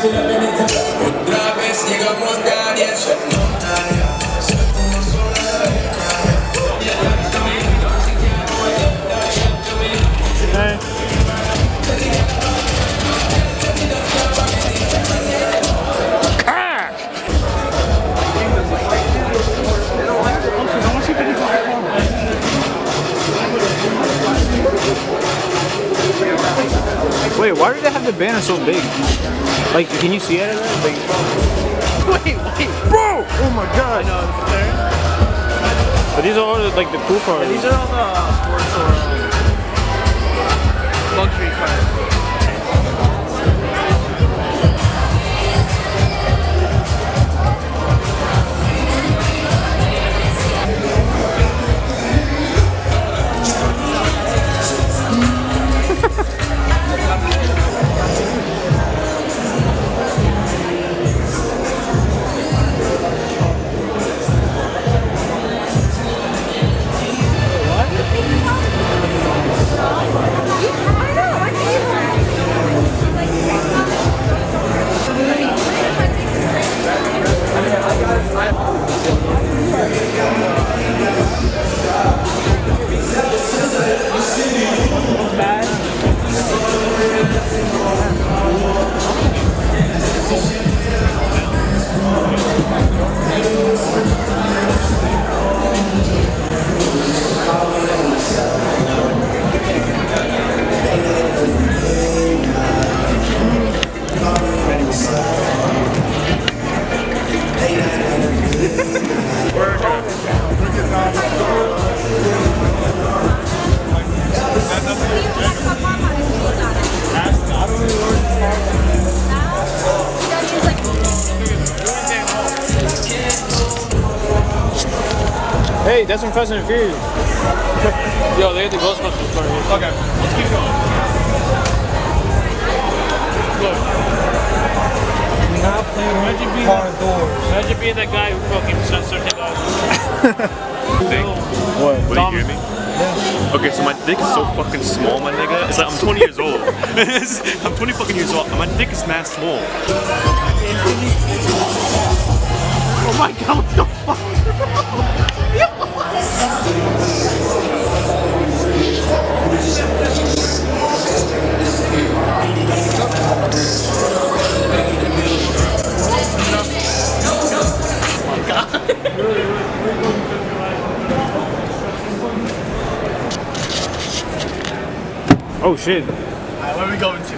Otra vez llegamos nadie se nota ya. Se fuma sola de Wait, why do they have the banner so big? Like, can you see it? Like, Wait, bro! Oh my god! I know, it's there. But these are all like the cool cars. These are all the sports or luxury cars. Hey, that's from Fast and Furious. Yo, they had the Ghostbusters car here. Okay, let's keep going. Look. Not playing car doors. Imagine being that guy who fucking censored him out. What? Will you hear me? Okay, so my dick is so fucking small, my nigga. It's like I'm 20 years old. I'm 20 fucking years old. My dick is mad small. Oh my god, what the fuck? Oh shit. Alright, where are we going to?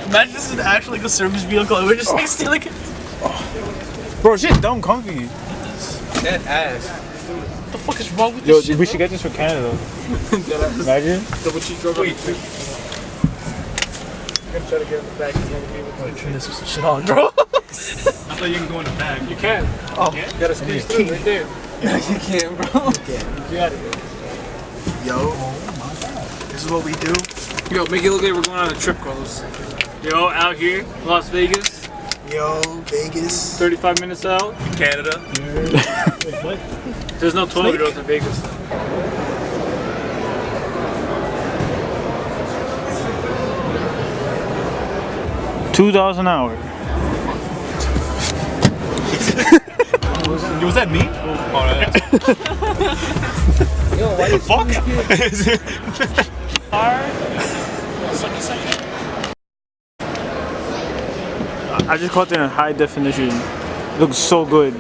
Imagine this is actually like a service vehicle and we're just like stealing it. Bro, shit's dumb comfy. That ass. What the fuck is wrong with Yo, this shit? we should get this for Canada. Imagine. Double cheese rubber. Wait. I'm gonna try to get in the back and be able to turn this shit on, bro. I thought you can go in the bag. You can. Oh, You gotta squeeze through right there. no, you can't, bro. You got it. Yo. This is what we do. Yo, make it look like we're going on a trip, Carlos. Yo, out here, Las Vegas. Yo, Vegas. 35 minutes out. Canada. There's no 12-year-olds in Vegas. $2 an hour. Yo, was that me? Oh, no, Yo, why the fuck? I just caught it in high definition. Looks so good.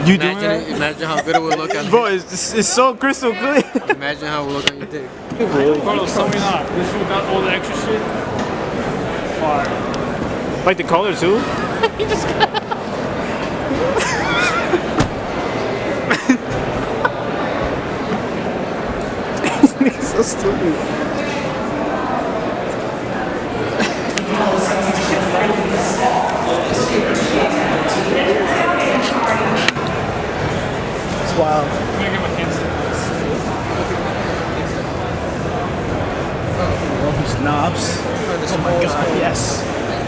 You doing it? Imagine how good it would look on Bro, it's so crystal clear. Imagine how it would look on your dick. Carlos, tell me not. This one got all the extra shit. Fire. Like the color too? This nigga's so stupid. It's wild. I'm gonna get my hands to Knobs. Oh my god, yes.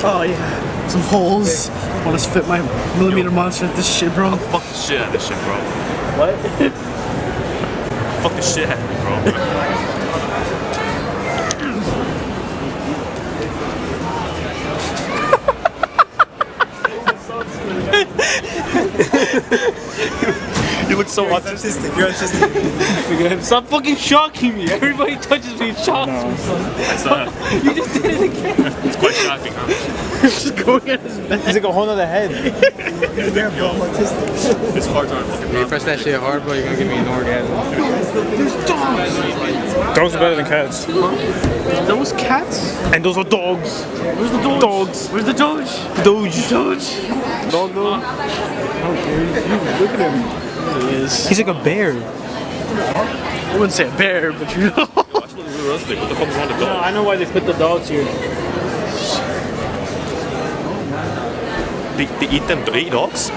Oh yeah. Some holes. Want to fit my millimeter monster at this shit, bro. Fuck the shit out of this shit, bro. What? Fuck the shit out of me, bro. You look so autistic. You're autistic. Stop fucking shocking me. Everybody touches me and shocks me. That's You just did it again. it's quite shocking, huh? Just going at his back. He's like a whole nother head. This cards aren't fucking If you press that shit hard, bro, you're gonna give me an orgasm. Dogs are better than cats. Those cats? And those are dogs. Where's the doge? Dogs. Where's the doge? Doge. Doge. Doggo. Look at him. He is. He's like a bear. I wouldn't say a bear, but you know. Watch what realistic. What the fuck is wrong with the dog? I know why they put the dogs here. They eat them. They eat dogs?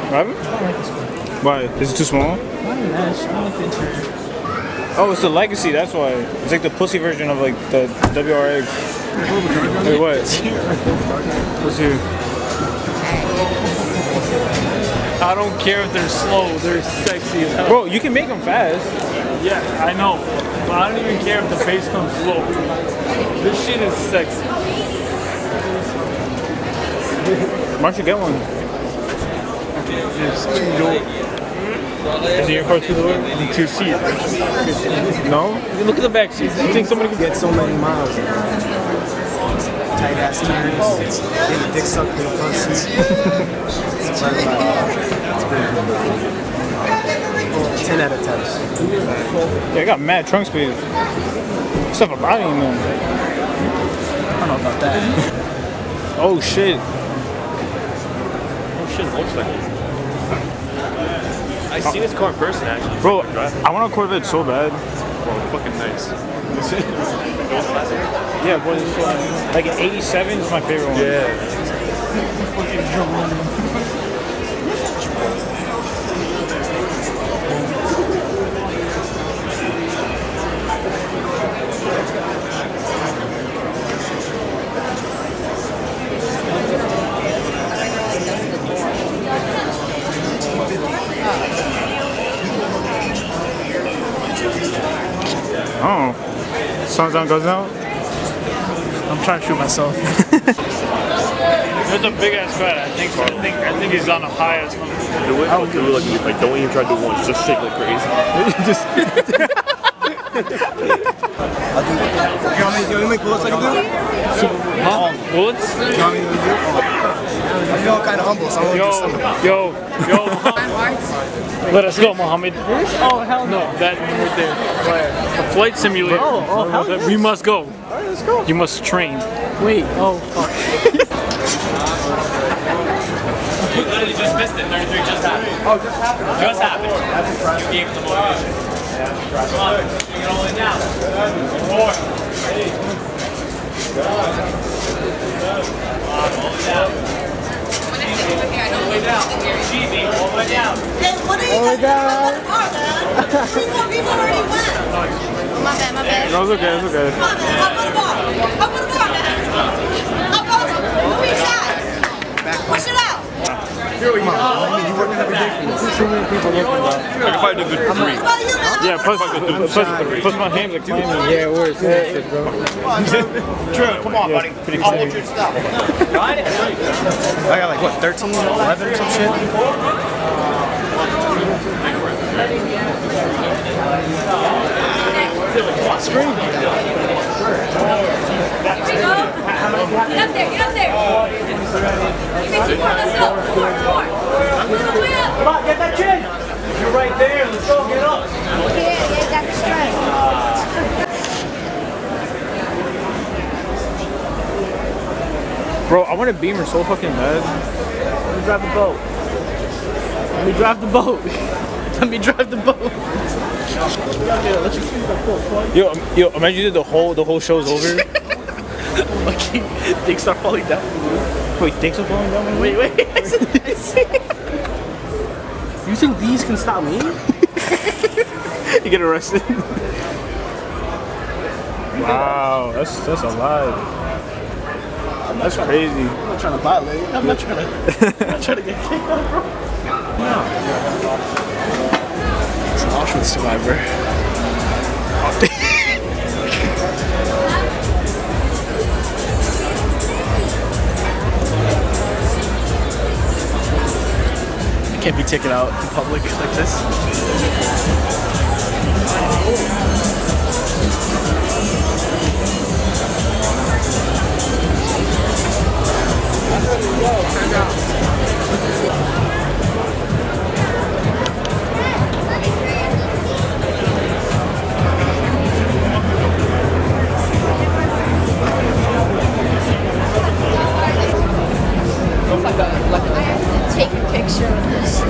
What? Why? Is it too small? Oh, it's the legacy. That's why. It's like the pussy version of like the WRX. Wait, what? What's here? I don't care if they're slow, they're sexy as hell. Bro, you can make them fast. Yeah, I know. But I don't even care if the pace comes slow. This shit is sexy. Why don't you get one? It's too dope. Is it your car two-door? Two seat. No? Look at the back seat. You think somebody could Get so many miles. Tight ass tires. Get a dick sucked in the front seat. It's pretty good. 10 out of 10. Yeah, I got mad trunk space. Stuff a body in them. I don't know about that. Oh shit. Oh shit, looks like it. I seen this car in person actually. Bro, I want a Corvette so bad. Bro, fucking nice. Yeah, boy, like an 87 is my favorite one. Oh, sun's on goes out. I'm trying to shoot myself. There's a big ass fat. I think he's on the highest number. Do it. Do it like don't even try to do one. Just shake like crazy. You want me to make bullets like you do? Huh? Bullets? You want me to do? I feel kind of humble, so I'm gonna do something. Yo, let us go, Mohammed. Oh, hell no. That one right there. A flight simulator. Oh, hell yes. We must go. Alright, let's go. You must train. Wait, oh, fuck. You literally just missed it. 33 just happened. Oh, just happened. Just happened. You gave it the motivation. Come on. You can hold it down. 4. Ready. Come on, hold it down. All the way down. Cheesy, all the way down. Hey, what are you guys doing at the bar, man? People already went. My bad, my bad. No, it's okay, it's okay. Come on, man. Hop on the bar. Hop on the bar, man. Hop on it. Move inside. Push it out. You working every day for me. Too many people looking, bro. I can probably do a good 3. What about you, man? Yeah, plus my hands are claiming. Yeah, it works. Yeah, bro. True, come on, buddy. Pretty I'll clean. hold your stuff. I got like, what, 13, 11 or some shit? Get up there, get up there. Give me 2 more, let's go. 2 more. Way up. Come on, get that chin. You're right there. Let's go, get up. Yeah, got the strength. Bro, I want a Beamer so fucking bad. Let me drive the boat. Let me drive the boat. Let me drive the boat. Yeah, let's just keep that boat. Yo, imagine you did the whole show's over. Lucky things start falling down from the roof. Wait, dicks are falling down? Wait. You think these can stop me? You get arrested. Wow, that's a lot. That's crazy. I'm not trying to violate. I'm not trying to get kicked out, bro. It's an Auschwitz survivor. I can't be taken out in public like this. Take a picture of this.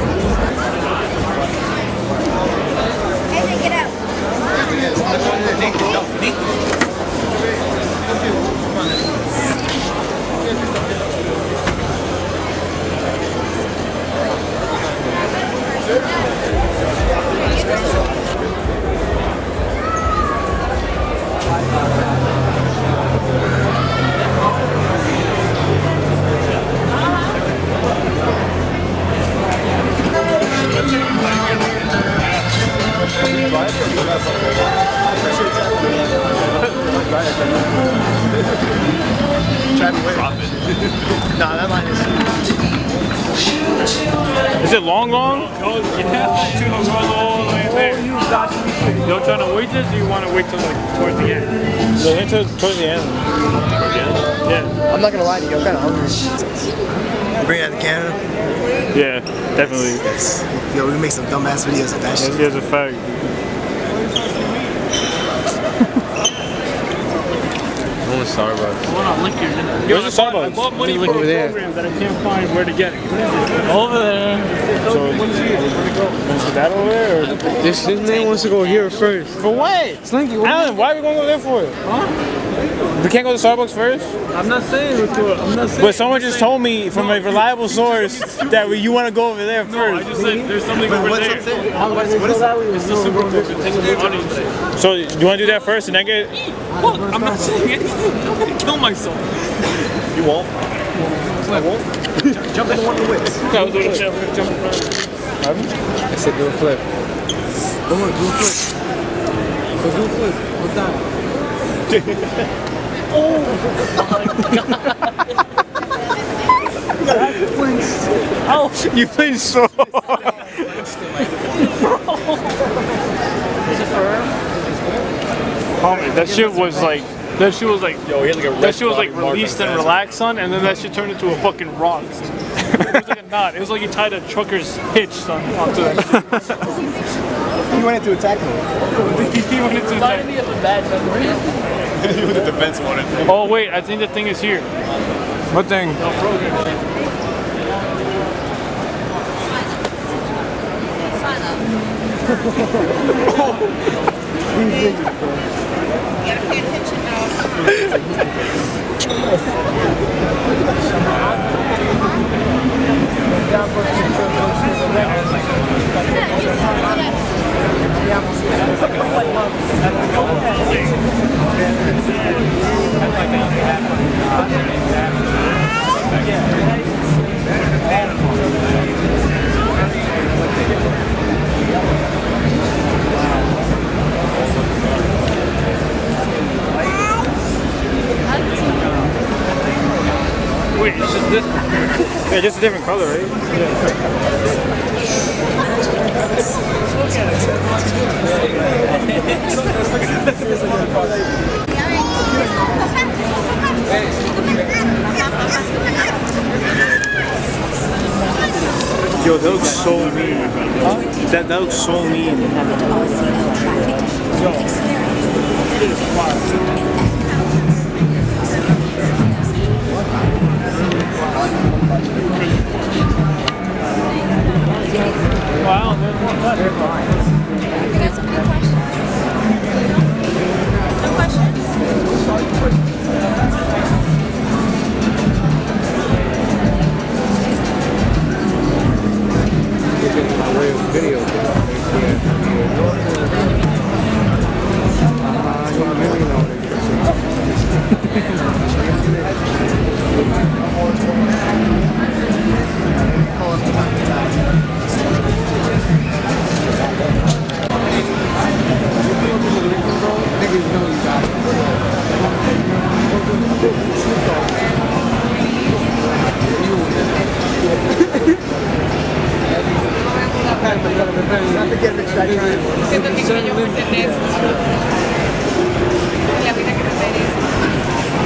Hey, then get out. Nah, that line is. Is it long? Oh, yeah. All the way there. You're trying to wait this, or you want to wait till like towards the end? Yeah, towards the end. Yeah. I'm not gonna lie to you, I'm kinda hungry. Bring that to Canada. Yeah, definitely. Yo, we can make some dumbass videos of that shit. That's a fact. Starbucks. I want to link your name. Where's the Starbucks? I bought money for Over a there. program that I can't find where to get it. Over there. So, is that over there? Or? This man wants to go here first. For what? Slinky, Alan, why are we going to go there for? We can't go to Starbucks first? I'm not saying let's go. I'm not saying. But someone just told me from a reliable source that you want to go over there No, I first. just said there's something over What's there. up there? It's the Super Bowl. So you want to do that first and then get... Look, I'm not saying anything. I'm going to kill myself. You won't. I won't. Jump into one of the whips. I was going to jump in front of you. I said do a flip. Come on, do a flip. Go do a flip. What's that? Oh, you played so hard. Homie, that shit was like... That shit was like... Yo, he had like a That shit was like released and relaxed, son, and then that shit turned into a fucking rock. Son. It was like a knot. It was like you tied a trucker's hitch, son, onto that shit. He went into attack mode. He went into that. Me of a bad memory. He was the defense wanted. Oh wait, I think the thing is here. What thing? You gotta pay attention now. Wait, it's just this one. Yeah, just a different color, right? Yo, that looks so mean. That looks so mean. Wow, there's one left. You got some good questions? No questions? Video.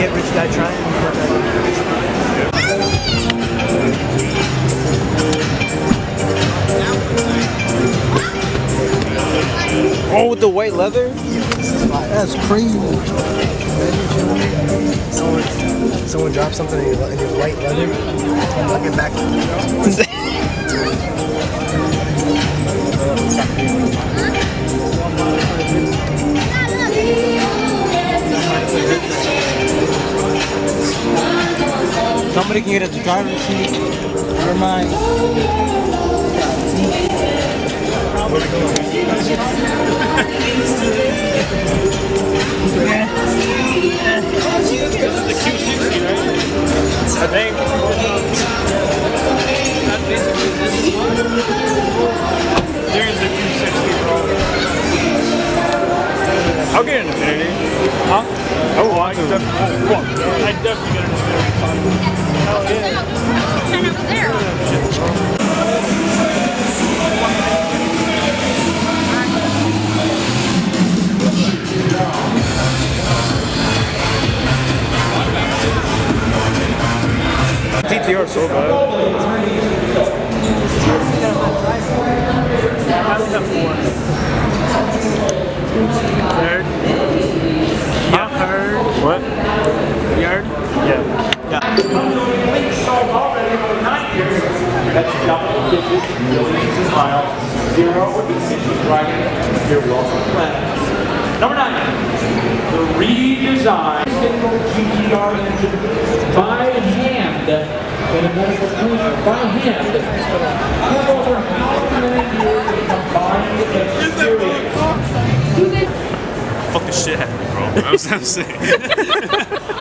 get rich guy trying. Oh, with the white leather? That's crazy. Someone drops something in your white leather. I'll get back to you. Somebody can get at the driver's seat. Never mind. This is the Q60, right? I think. That's basically this. There's the Q60, bro. I'll get an Infinity. Huh? I would want to. Oh, fuck. I'd definitely get an Infinity. Hell yeah. And I was there. TTR so bad. Heard? Yeah, heard. What? You heard? Yeah. That's double digit millions of miles. 0 with the city driving your welcome planet. Number 9, the redesigned GTR engine by hand in a medical clinic by hand. Have over how many years of combined experience? Fuck the shit out of me, bro. I was saying.